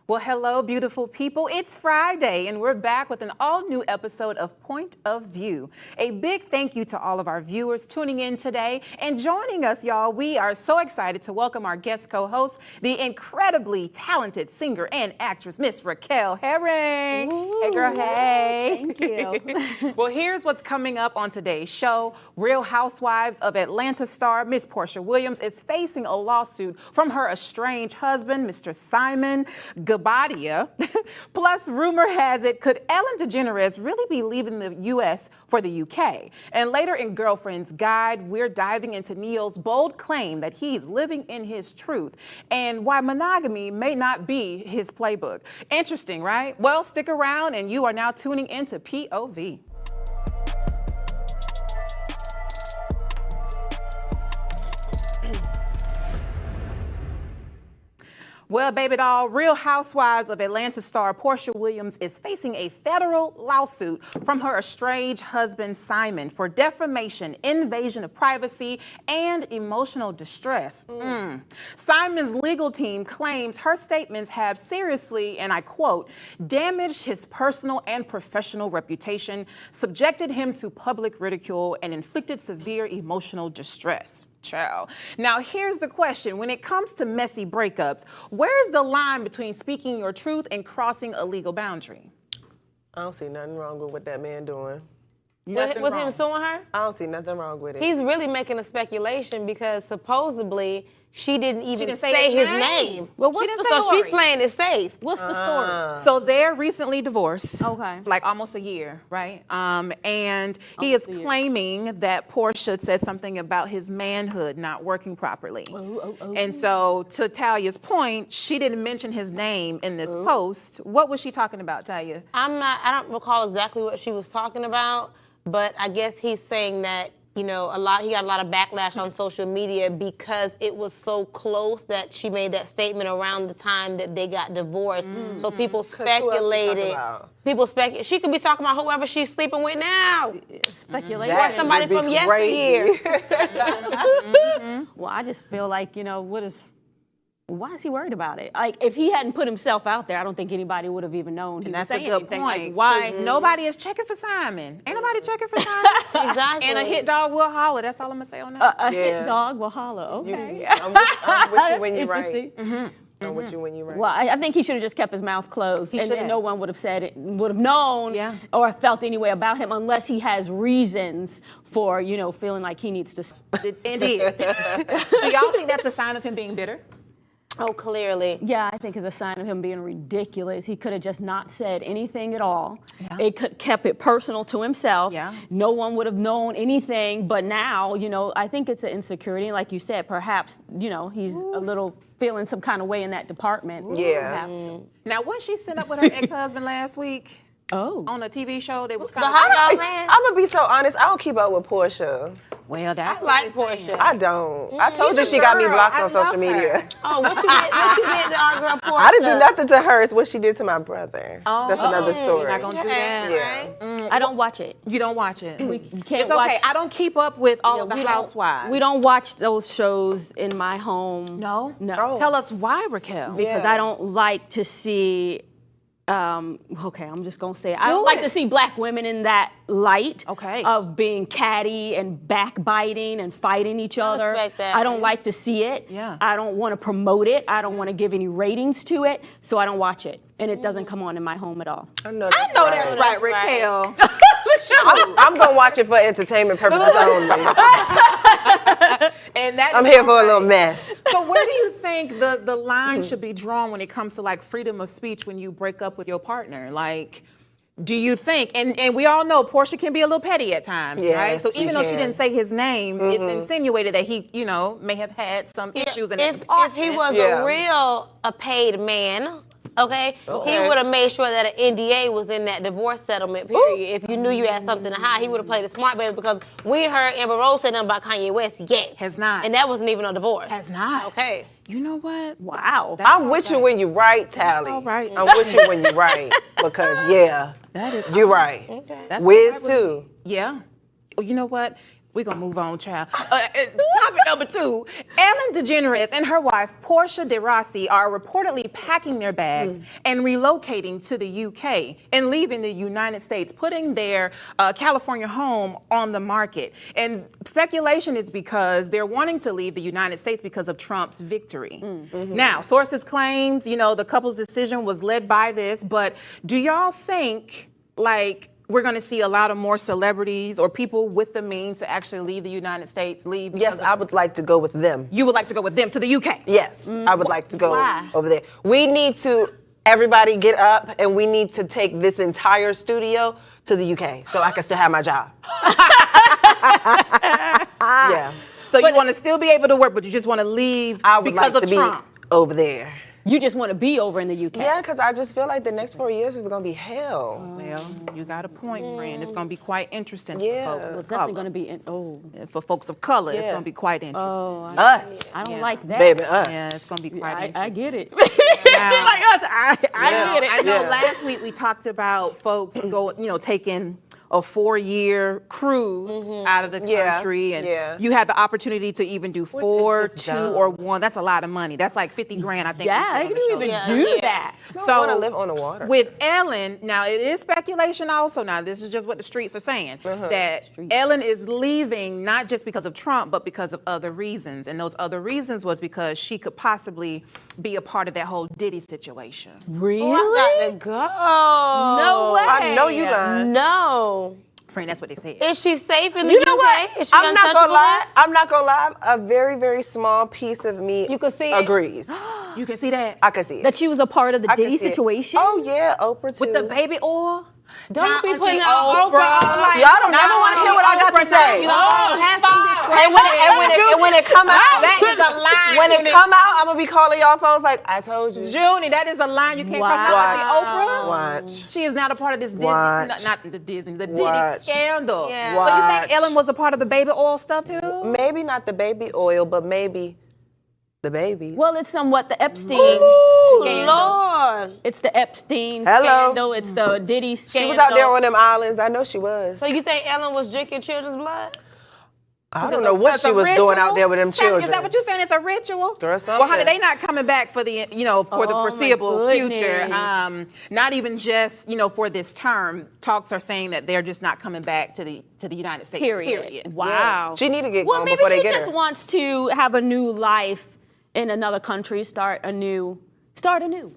Well, hello, beautiful people. It's Friday, and we're back with an all-new episode of Point of View. A big thank you to all of our viewers tuning in today and joining us, y'all. We are so excited to welcome our guest co-host, the incredibly talented singer and actress, Miss Raquel Herring. Ooh, hey, girl, hey. Thank you. Well, here's what's coming up on today's show. Real Housewives of Atlanta star Miss Porsha Williams is facing a lawsuit from her estranged husband, Mr. Simon Gabadia. Plus, rumor has it, could Ellen DeGeneres really be leaving the U.S. for the UK? And later in Girlfriend's Guide, we're diving into Neil's bold claim that he's living in his truth and why monogamy may not be his playbook. Interesting, right? Well, stick around, and you are now tuning into POV. Well, baby doll, Real Housewives of Atlanta star Porsha Williams is facing a federal lawsuit from her estranged husband, Simon, for defamation, invasion of privacy, and emotional distress. Simon's legal team claims her statements have seriously, and I quote, damaged his personal and professional reputation, subjected him to public ridicule, and inflicted severe emotional distress. Child. Now, here's the question. When it comes to messy breakups, where's the line between speaking your truth and crossing a legal boundary? I don't see nothing wrong with what that man doing. Was him suing her? I don't see nothing wrong with it. He's really making a speculation because supposedly she didn't even say his name. Well, so she's playing it safe. What's the story? So they're recently divorced. Okay. Like almost a year, right? And he is claiming that Porsha said something about his manhood not working properly. And so to Talia's point, she didn't mention his name in this post. What was she talking about, Talia? I don't recall exactly what she was talking about, but I guess he's saying that, you know, he got a lot of backlash on social media because it was so close that she made that statement around the time that they got divorced. So people speculated. She could be talking about whoever she's sleeping with now. Speculation. Or somebody from yesteryear. Well, I just feel like, you know, why is he worried about it? Like, if he hadn't put himself out there, I don't think anybody would have even known he was saying anything. Point. Like, why? Nobody is checking for Simon. Ain't nobody checking for Simon. Exactly. And a hit dog will holler. That's all I'm going to say on that. A hit dog will holler. Okay. I'm with you when you're right. Interesting. I'm with you when you're right. Well, I think he should have just kept his mouth closed, and then no one would have said it, would have known or felt any way about him, unless he has reasons for, you know, feeling like he needs to. Indeed. Do y'all think that's a sign of him being bitter? Oh, clearly. Yeah, I think it's a sign of him being ridiculous. He could have just not said anything at all. It could kept it personal to himself. No one would have known anything. But now, you know, I think it's an insecurity. Like you said, perhaps, you know, he's a little feeling some kind of way in that department. Perhaps. Now, when she sent up with her ex-husband last week on a TV show, they was kind of hot man. I'm gonna be so honest. I don't keep up with Porsha. Well, that's I like Porsha. I don't. I told you she got me blocked on social media. Oh, what you did to our girl Porsha? I didn't do nothing to her. It's what she did to my brother. That's another story. You're not gonna do that. Yeah. I don't watch it. You don't watch it. You can't It's watch. okay. I don't keep up with all of the housewives. We don't watch those shows in my home. No? No. Tell us why, Raquel. Because I don't like to see. Okay, I'm just gonna say it. I don't like to see black women in that light of being catty and backbiting and fighting each other. Respect that. I don't like to see it. I don't want to promote it. I don't want to give any ratings to it, so I don't watch it. And it doesn't come on in my home at all. I know that's right, Raquel. I'm gonna watch it for entertainment purposes only. And that I'm here for a little mess. So where do you think the line should be drawn when it comes to like freedom of speech when you break up with your partner? Like, do you think, and we all know Porsha can be a little petty at times, right? So even though she didn't say his name, it's insinuated that he, you know, may have had some issues in his If he was a paid man, okay, he would have made sure that an NDA was in that divorce settlement period. If you knew you had something to hide, he would have played a smart baby, because we ain't heard Amber Rose say nothing about Kanye West yet. Has not. And that wasn't even a divorce. Has not. Okay. You know what? Wow. I'm with you when you're right, Tally. all right. I'm with you when you're right, because That is you're right. Okay. That's Wiz all right with too. me. Yeah. Well, you know what? We're going to move on, child. Topic number 2. Ellen DeGeneres and her wife, Porsha Williams, are reportedly packing their bags and relocating to the UK and leaving the United States, putting their California home on the market. And speculation is because they're wanting to leave the United States because of Trump's victory. Now, sources claims, the couple's decision was led by this, but do y'all think, we're going to see a lot of more celebrities or people with the means to actually leave the United States, leave? Yes, I would like to go with them. You would like to go with them to the UK? Yes, I would like to go Why? over there. We need to, everybody get up, and we need to take this entire studio to the UK so I can still have my job. Yeah. So you want to still be able to work, but you just want to leave because of Trump? Over there. You just want to be over in the UK. Yeah, because I just feel like the next 4 years is going to be hell. Well, you got a point, friend. It's going to be quite interesting Yeah. for folks It's of definitely color. going to be, For folks of color, it's Yeah. going to be quite interesting. Us. I don't like that. Baby, us. Yeah, it's going to be quite interesting. I get it. Now- She's like us. I get it. I know Yeah. last week we talked about folks taking a 4-year cruise out of the country, and you had the opportunity to even do 4, just 2, dumb. or 1. That's a lot of money. That's like $50,000, I think. Yeah, we said I on the didn't show. even Yeah. do Yeah. that. I want to live on the water. With Ellen, now it is speculation also, now this is just what the streets are saying, that Ellen is leaving not just because of Trump, but because of other reasons. And those other reasons was because she could possibly be a part of that whole Diddy situation. Really? Oh, I got to go. No way. I know you lying. No. Friend, that's what they said. Is she safe in the You UK? know what? Is she I'm not untouchable gonna lie. there? I'm not gonna lie. A very, very small piece of me You could see it? agrees. You can see that? I can see it. That she was a part of the I can Diddy see it. situation? Oh yeah, Oprah too. With the baby oil? Don't be Auntie putting out Oprah. Oprah. Y'all don't never want to hear what I got to say. You don't have some And when it come out, That is a line. when it come out, I'm gonna be calling y'all phones like I told you. Junie, that is a line you can't cross. Now, Watch. Auntie Oprah, Watch. she is not a part of this Disney, Watch. not the Disney, the Diddy Watch. scandal. Yeah. So you Watch. think Ellen was a part of the baby oil stuff too? Maybe not the baby oil, but maybe the babies. Well, it's somewhat the Epstein Ooh, scandal. Lord. It's the Epstein Hello. scandal. It's the Diddy She scandal. was out there on them islands. I know she was. So you think Ellen was drinking children's blood? I don't know what she was doing out there with them children. Is that what you're saying? It's a ritual? Girl, Well, something. honey, they not coming back for the, for the Oh, my foreseeable future. goodness. Not even just, for this term. Talks are saying that they're just not coming back to the United States. Period. Wow. She need to get Well, gone maybe before she they get just her. wants to have a new life in another country, start anew.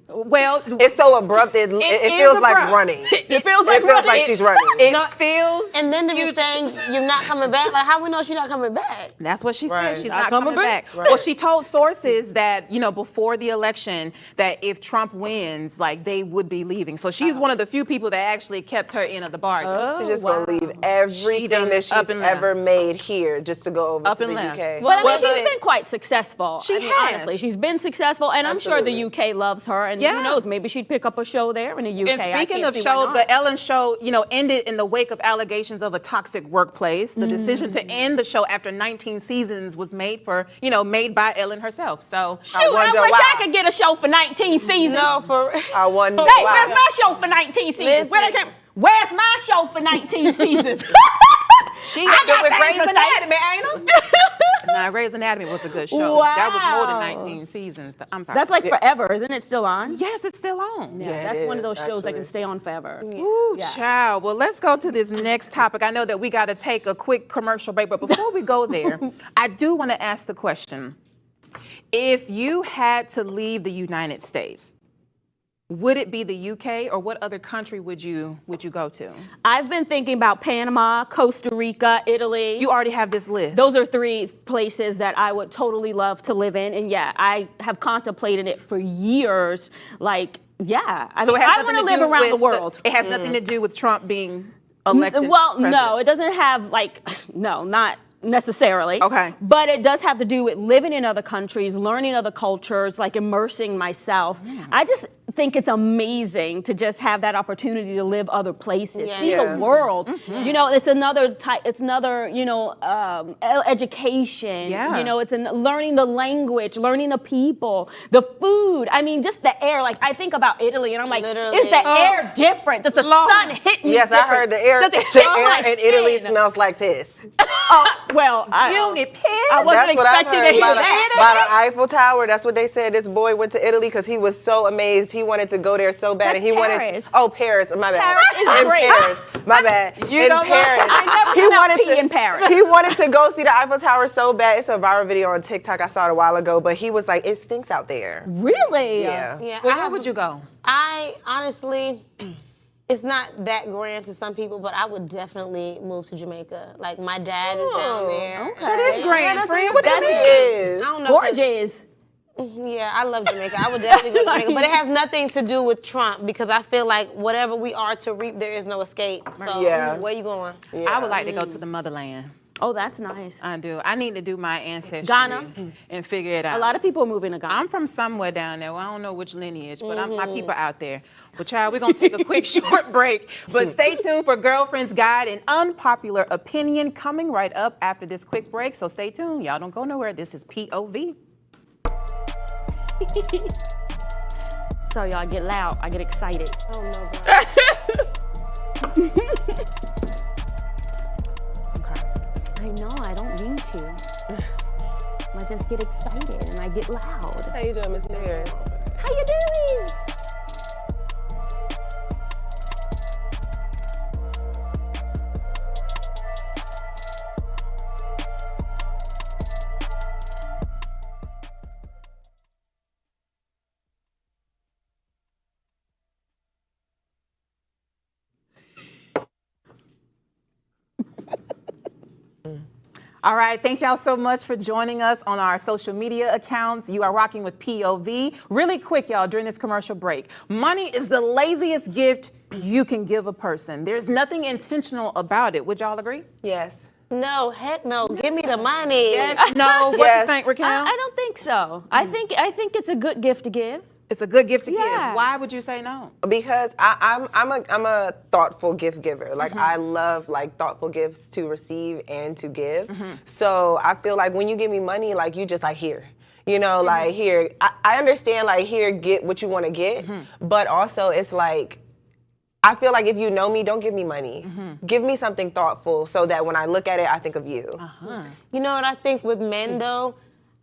Well, It's so abrupt. It is feels like abrupt. running. It feels like she's running. it feels. And then to be saying you're not coming back, like how we know she's not coming back? That's what she Right. said. She's Not not coming coming back. back. Well, she told sources that, before the election, that if Trump wins, they would be leaving. So she's one of the few people that actually kept her in of the bargain. She's just wow. gonna leave everything done that up she's and left. ever made here just to go over Up to and the left. UK. But I mean, Well, she's been quite successful. She has. Honestly, she's been successful, and I'm sure the UK loves her. And Yeah. who knows, maybe she'd pick up a show there in the UK. And speaking I of can't see why show, not. the Ellen show, ended in the wake of allegations of a toxic workplace. The decision to end the show after 19 seasons was made by Ellen herself. So Shoot, I wonder wish why. I could get a show for 19 seasons. No, for I wonder Hey, why. where's my show for 19 seasons? Listen. Where's my show for 19 seasons? she I ended got with things Grey's to say. Anatomy, ain't her? Nah, Grey's Anatomy was a good show. That was more than Wow. 19 seasons. I'm sorry. That's like forever, isn't it still on? yes, it's still on. Yeah, it that's one of is, those shows that actually. can stay on forever. Ooh, Yeah. child. Well, let's go to this next topic. I know that we got to take a quick commercial break, but before we go there, I do want to ask the question. If you had to leave the United States, would it be the UK, or what other country would you go to? I've been thinking about Panama, Costa Rica, Italy. You already have this list. Those are 3 places that I would totally love to live in. And yeah, I have contemplated it for years. I So mean, it has I nothing want to to live do around with the world. It has nothing to do with Trump being elected. Well, president. no, it doesn't have necessarily. Okay. But it does have to do with living in other countries, learning other cultures, like immersing myself. I just think it's amazing to just have that opportunity to live other places, see the world. You know, it's another type. It's another, you know, education. Yeah. You know, it's learning the language, learning the people, the food. I mean, just the air. Like I think about Italy, and I'm like, Literally. is the air different? Does the sun hit me? Yes, I different? heard the air. Does it The hit my air in Italy skin? smells like piss. Well, I wasn't That's what I've expecting heard to hear by that. by the Eiffel Tower. That's what they said. This boy went to Italy because he was so amazed. He wanted to go there so bad, That's and he Paris. wanted. Oh, Paris. My bad. Paris is in great. Paris. My bad. In Paris. I never He smelled wanted pee to in Paris. He wanted to go see the Eiffel Tower so bad. It's a viral video on TikTok. I saw it a while ago, but he was like, "It stinks out there." Really? Yeah. Yeah, Well, where would you go? I honestly, it's not that grand to some people, but I would definitely move to Jamaica. Like my dad is down there. okay. That is Yeah. grand, friend. What you That mean? I Is. don't know. 'Cause- Gorgeous. Yeah, I love Jamaica. I would definitely go to Jamaica, but it has nothing to do with Trump because I feel like whatever we are to reap, there is no escape. So Yeah. where you going? I would like to go to the motherland. Oh, that's nice. I do. I need to do my ancestry Ghana? and figure it out. A lot of people are moving to Ghana. I'm from somewhere down there. Well, I don't know which lineage, but my people out there. Well, child, we're going to take a quick short break. But stay tuned for Girlfriend's Guide, an unpopular opinion coming right up after this quick break. So stay tuned. Y'all don't go nowhere. This is POV. So y'all get loud. I get excited. Oh no, bro. I know, I don't mean to. I just get excited and I get loud. How you doing, Miss Harris? How you doing? All right, thank y'all so much for joining us on our social media accounts. You are rocking with POV. Really quick, y'all, during this commercial break. Money is the laziest gift you can give a person. There's nothing intentional about it. Would y'all agree? Yes. No, heck no. Give me the money. Yes, no. What Yes. do you think, Raquel? I don't think so. I think it's a good gift to give. It's a good gift to Yeah. give. Why would you say no? Because I'm a thoughtful gift giver. Like I love like thoughtful gifts to receive and to give. So I feel like when you give me money, like you just like here. You know, like here. I understand like here, get what you want to get. But also it's like I feel like if you know me, don't give me money. Give me something thoughtful so that when I look at it, I think of you. You know what I think with men though?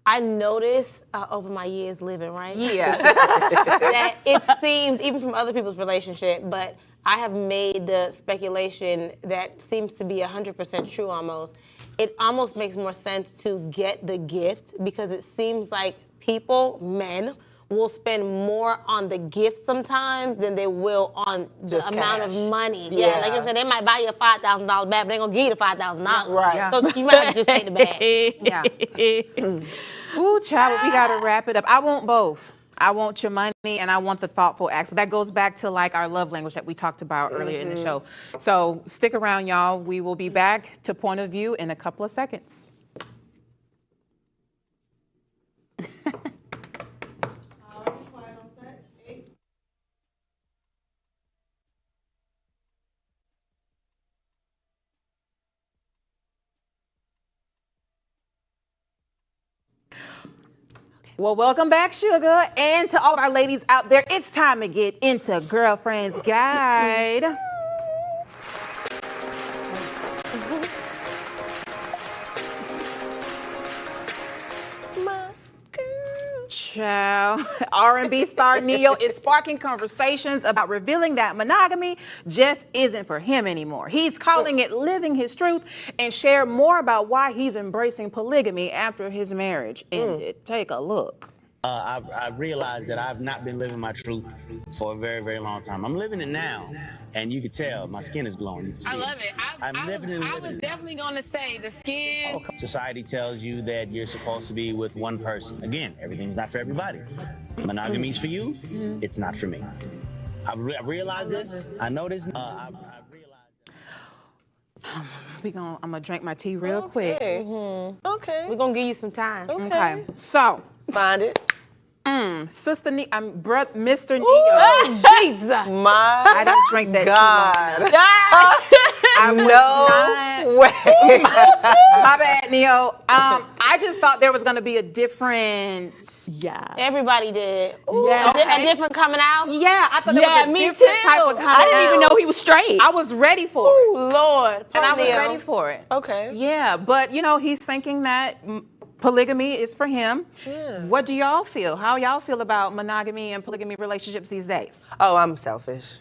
I noticed over my years living, right? Yeah. That it seems, even from other people's relationship, but I have made the speculation that seems to be 100% true almost. It almost makes more sense to get the gift because it seems like people, men, will spend more on the gift sometimes than they will on the Just amount cash. of money. Yeah. Like you know what I'm saying, they might buy you a $5,000 bag, but they're gonna give you the $5,000. Right. Yeah. So you might have to just take the bag. Yeah. Ooh, child, we got to wrap it up. I want both. I want your money and I want the thoughtful acts. But that goes back to like our love language that we talked about earlier in the show. So stick around, y'all. We will be back to Point of View in a couple of seconds. Well, welcome back, Sugar. And to all of our ladies out there, it's time to get into Girlfriend's Guide. Child. R&B star Neo is sparking conversations about revealing that monogamy just isn't for him anymore. He's calling it living his truth and share more about why he's embracing polygamy after his marriage ended. Take a look. I realized that I've not been living my truth for a very, very long time. I'm living it now, and you can tell my skin is glowing. You can see I love it. I was it. definitely going to say the skin. Society tells you that you're supposed to be with one person. Again, everything's not for everybody. Monogamy's for you. It's not for me. I realize this. I know this. I realize that. I'm gonna drink my tea real quick. Okay. We're gonna give you some time. Okay. So, Find it. Sister Mr. Neo. Jesus. My I didn't drink that God. tea long enough. I was not. Way. My bad, Neo. I just thought there was gonna be a different. Yeah. Everybody did. Yeah. A different coming out. Yeah, I thought there Yeah, was a me different too. type of I didn't even know he was straight. I was ready for it, Lord. and I was Neo. ready for it. Okay. Yeah, but he's thinking that polygamy is for him. Yeah. What do y'all feel? How y'all feel about monogamy and polygamy relationships these days? Oh, I'm selfish.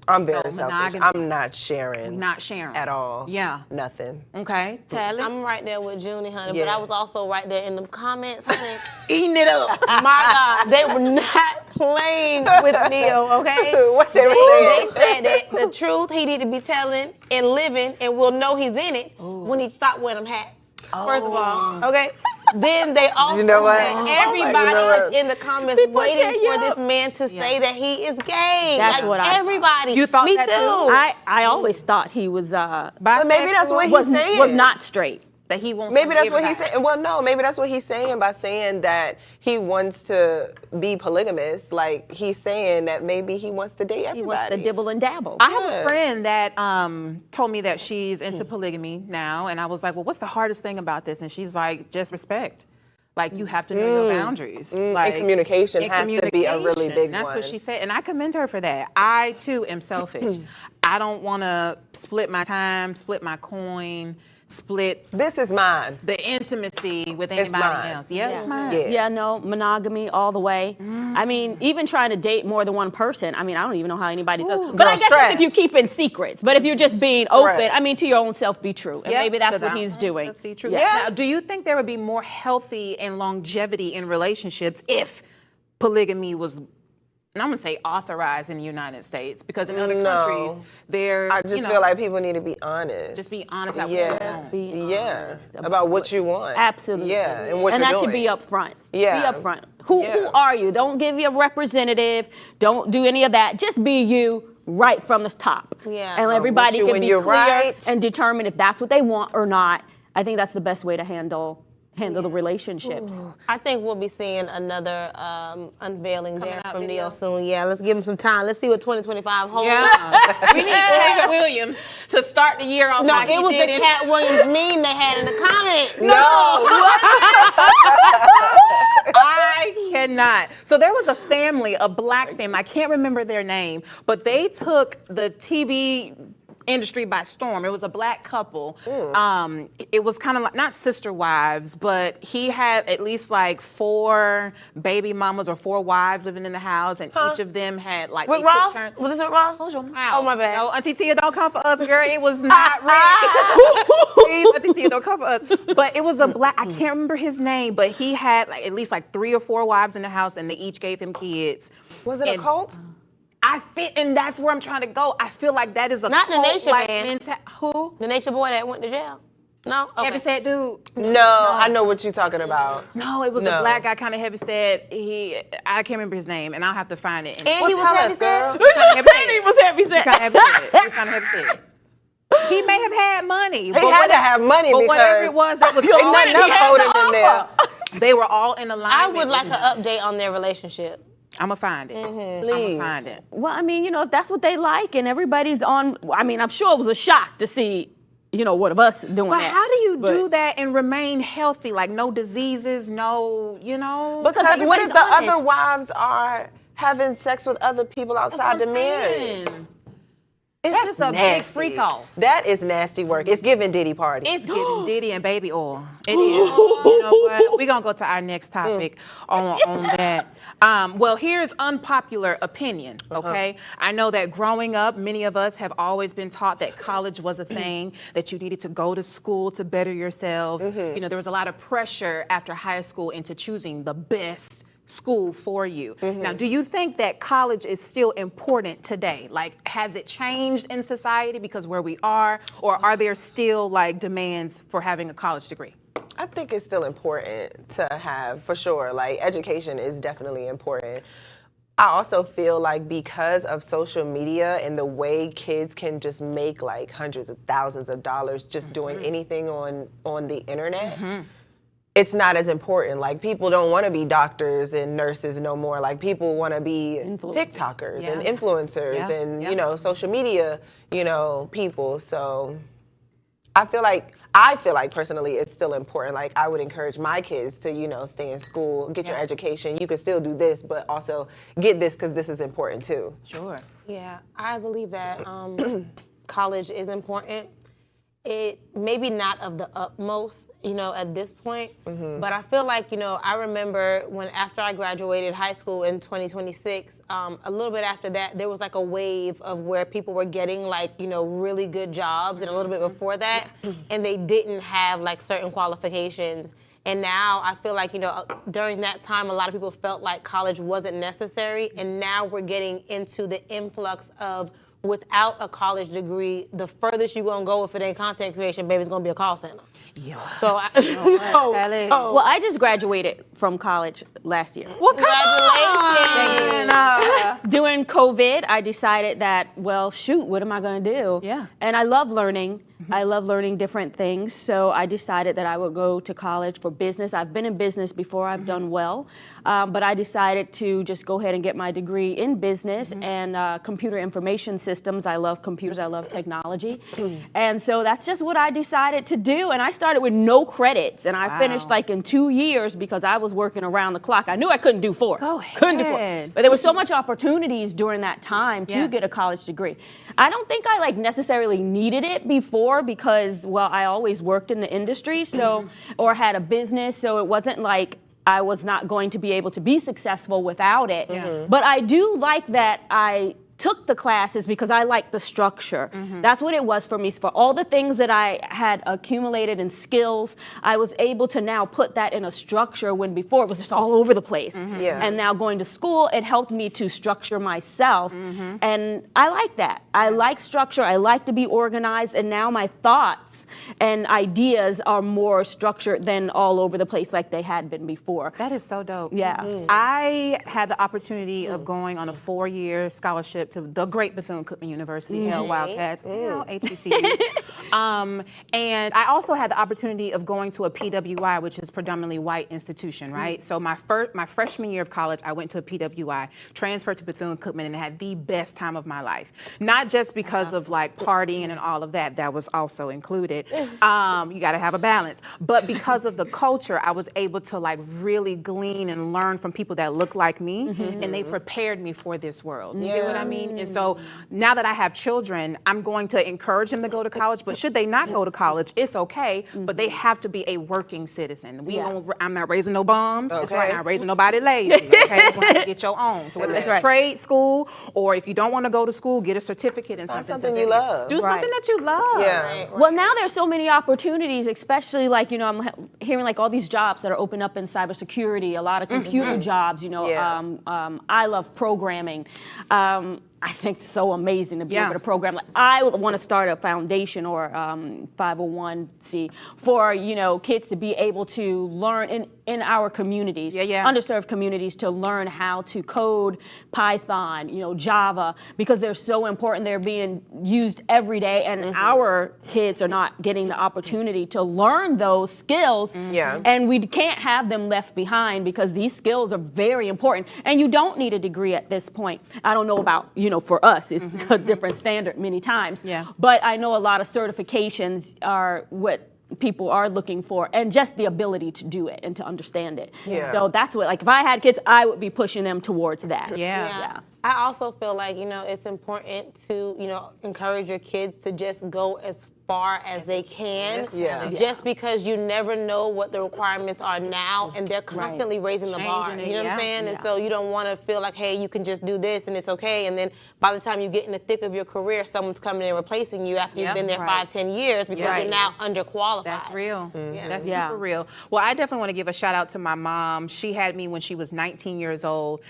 I'm very selfish. monogamy. I'm not sharing. Not sharing At all. Yeah. Nothing. Okay, Tally. I'm right there with Junie, honey, but Yeah. I was also right there in the comments, honey. eating it up. My God, they were not playing with Neo, okay? What they were They saying. said that the truth he need to be telling and living, and we'll know he's in it when he stop wearing them hats. First of all, okay? Then they also You know what? said everybody You know what? is in the comments waiting for this man to say that he is gay. That's like, what I thought. everybody. You thought Me that too. too? I always thought he was But maybe that's what was he's saying. was not straight. that he wants. Maybe to that's give what it he's back. saying. Well, no, maybe that's what he's saying by saying that he wants to be polygamous. Like, he's saying that maybe he wants to date everybody. He wants to dibble and dabble. I have a friend that told me that she's into polygamy now, and I was like, well, what's the hardest thing about this? And she's like, just respect. Like, you have to know your boundaries. Like, And communication has to be a really communication. big That's one. what she said, and I commend her for that. I too am selfish. I don't want to split my time, split my coin, split This is mine. the intimacy with It's anybody mine. else. Yeah, it's mine. Yeah. Yeah, no, monogamy all the way. I mean, even trying to date more than one person. I mean, I don't even know how anybody does. But I guess stress. that's if you keep in secrets. But if you're just being open, Right. I mean, to your own self, be true. And Yep, maybe that's to what that he's one, doing. that'd be true. Yeah. Now, do you think there would be more healthy and longevity in relationships if polygamy was, and I'm gonna say authorized in the United States, because in other No. countries, they're, I just feel like people need to be honest. just be honest about Yeah. what you want. Be yeah, honest about what you want. Absolutely. Yeah, and what and you're that doing. should be upfront. Yeah. Be upfront. Who Yeah. are you? Don't give you a representative. Don't do any of that. Just be you right from the top. Yeah. And everybody you can when be you're clear right. and determine if that's what they want or not. I think that's the best way to handle the relationships. I think we'll be seeing another unveiling Coming there out from video. Neo soon. Yeah, let's give him some time. Let's see what 2025 holds. Yeah, we need Cat Williams to start the year off. No, like he it was the did Cat Williams meme they had in the comments. No. I cannot. So there was a family, a black family, I can't remember their name, but they took the TV industry by storm. It was a black couple. It was kind of like, not sister wives, but he had at least like 4 baby mamas or 4 wives living in the house, and each of them had like, Rick they took Ross? turns- Was this Rick Ross? Close your mouth. Oh, my bad. No, Auntie Tia, don't come for us, girl. It was not Rick. Please, Auntie Tia, don't come for us. But it was a black, I can't remember his name, but he had like at least like 3 or 4 wives in the house, and they each gave him kids. Was it a And cult? and that's where I'm trying to go. I feel like that is a Not the Nature cult-like Man. Who? The nature boy that went to jail? No? Okay. Heavy set dude? No, I know what you're talking about. No, it was a No. black guy, kind of heavy set. I can't remember his name, and I'll have to find it. And he What's was Hollis, heavy girl? set? He was heavy set. Kind of heavy set. He was kind of heavy set. He may have had money. He had to have money but because whatever it was, that was ain't all nothing he else had holding to in there. offer. They were all in I alignment. would like an update on their relationship. I'm gonna find it. I'm Please. gonna find it. Well, I mean, if that's what they like and everybody's on, I mean, I'm sure it was a shock to see, one of us doing But that. how do you But- do that and remain healthy? Like no diseases, no, Because what everybody's if the honest. other wives are having sex with other people outside the marriage? It's That's just a big nasty. freak off. That is nasty work. It's giving Diddy party. It's giving Diddy and baby oil. It is. You know what? We're gonna go to our next topic on that. Well, here's unpopular opinion, okay? I know that growing up, many of us have always been taught that college was a thing, that you needed to go to school to better yourselves. There was a lot of pressure after high school into choosing the best school for you. Now, do you think that college is still important today? Like, has it changed in society because where we are, or are there still like demands for having a college degree? I think it's still important to have, for sure. Like, education is definitely important. I also feel like because of social media and the way kids can just make like hundreds of thousands of dollars just doing anything on the internet, it's not as important. Like, people don't want to be doctors and nurses no more. Like, people want to be TikTokers and influencers and, you know, social media, you know, people. So I feel like personally it's still important. Like, I would encourage my kids to, you know, stay in school, get your education. You can still do this, but also get this because this is important too. Sure. Yeah, I believe that college is important. It maybe not of the utmost, you know, at this point, but I feel like, you know, I remember when after I graduated high school in 2026, a little bit after that, there was like a wave of where people were getting like, you know, really good jobs, and a little bit before that, and they didn't have like certain qualifications. And now I feel like, you know, during that time, a lot of people felt like college wasn't necessary, and now we're getting into the influx of without a college degree, the furthest you're gonna go if it ain't content creation, baby, it's gonna be a call center. Yeah. So, Well, I just graduated from college last year. Well, congratulations. During COVID, I decided that, well, shoot, what am I going to do? Yeah. And I love learning. I love learning different things. So I decided that I would go to college for business. I've been in business before. I've done well. But I decided to just go ahead and get my degree in business and computer information systems. I love computers. I love technology. And so that's just what I decided to do. And I started with no credits. And I finished like in 2 years because I was working around the clock. I knew I couldn't do 4. Go ahead. Couldn't do 4. But there were so much opportunities during that time to get a college degree. I don't think I like necessarily needed it before because, well, I always worked in the industry, so or had a business, so it wasn't like I was not going to be able to be successful without it. But I do like that I took the classes because I like the structure. That's what it was for me. For all the things that I had accumulated in skills, I was able to now put that in a structure when before it was just all over the place. And now going to school, it helped me to structure myself. And I like that. I like structure. I like to be organized. And now my thoughts and ideas are more structured than all over the place like they had been before. That is so dope. Yeah. I had the opportunity of going on a 4-year scholarship to the great Bethune-Cookman University, Hale Wildcats, you know, HBCU. And I also had the opportunity of going to a PWI, which is predominantly white institution, right? So my freshman year of college, I went to a PWI, transferred to Bethune-Cookman, and had the best time of my life. Not just because of like partying and all of that, that was also included. You got to have a balance. But because of the culture, I was able to like really glean and learn from people that look like me, and they prepared me for this world. You get what I mean? And so now that I have children, I'm going to encourage them to go to college, but should they not go to college, it's okay, but they have to be a working citizen. I'm not raising no bums. That's right. I'm not raising nobody lazy. Okay? You're going to get your own. So whether it's trade school, or if you don't want to go to school, get a certificate in something you love. Do something that you love. Yeah. Well, now there's so many opportunities, especially like, you know, I'm hearing like all these jobs that are open up in cybersecurity, a lot of computer jobs, you know, I love programming. I think it's so amazing to be able to program. Like, I would want to start a foundation or 501c for, you know, kids to be able to learn in our communities, underserved communities, to learn how to code Python, you know, Java, because they're so important. They're being used every day, and our kids are not getting the opportunity to learn those skills. And we can't have them left behind because these skills are very important. And you don't need a degree at this point. I don't know about, you know, for us, it's a different standard many times. But I know a lot of certifications are what people are looking for, and just the ability to do it and to understand it. So that's what, like, if I had kids, I would be pushing them towards that. I also feel like, you know, it's important to, you know, encourage your kids to just go as far as they can, just because you never know what the requirements are now, and they're constantly raising the bar. You know what I'm saying? And so you don't want to feel like, hey, you can just do this and it's okay. And then by the time you get in the thick of your career, someone's coming in and replacing you after you've been there 5-10 years because you're now underqualified. That's real. That's super real. Well, I definitely want to give a shout out to my mom. She had me when she was 19 years old.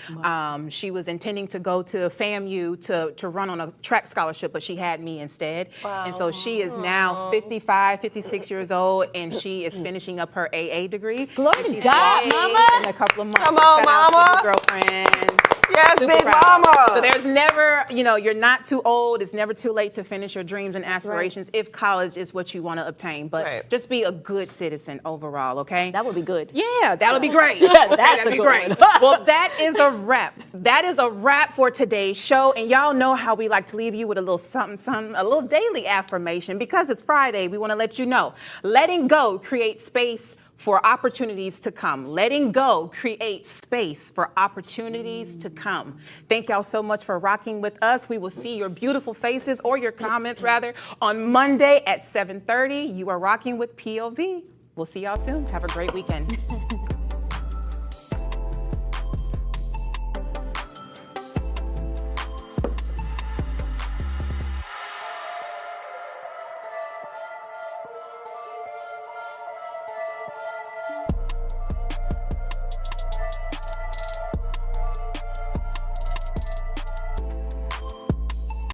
She was intending to go to FAMU to run on a track scholarship, but she had me instead. And so she is now 55, 56 years old, and she is finishing up her AA degree. Glory to God, Mama! In a couple of months. Come on, Mama! Girlfriend. Yes, Super big proud. mama. So there's never, you're not too old. It's never too late to finish your dreams and aspirations if college is what you want to obtain. But just be a good citizen overall, okay? That would be good. Yeah, that'll be great. That'd be great. Well, that is a wrap. That is a wrap for today's show. And y'all know how we like to leave you with a little something, a little daily affirmation. Because it's Friday, we want to let you know. Letting go creates space for opportunities to come. Letting go creates space for opportunities to come. Thank y'all so much for rocking with us. We will see your beautiful faces, or your comments rather, on Monday at 7:30. You are rocking with POV. We'll see y'all soon. Have a great weekend.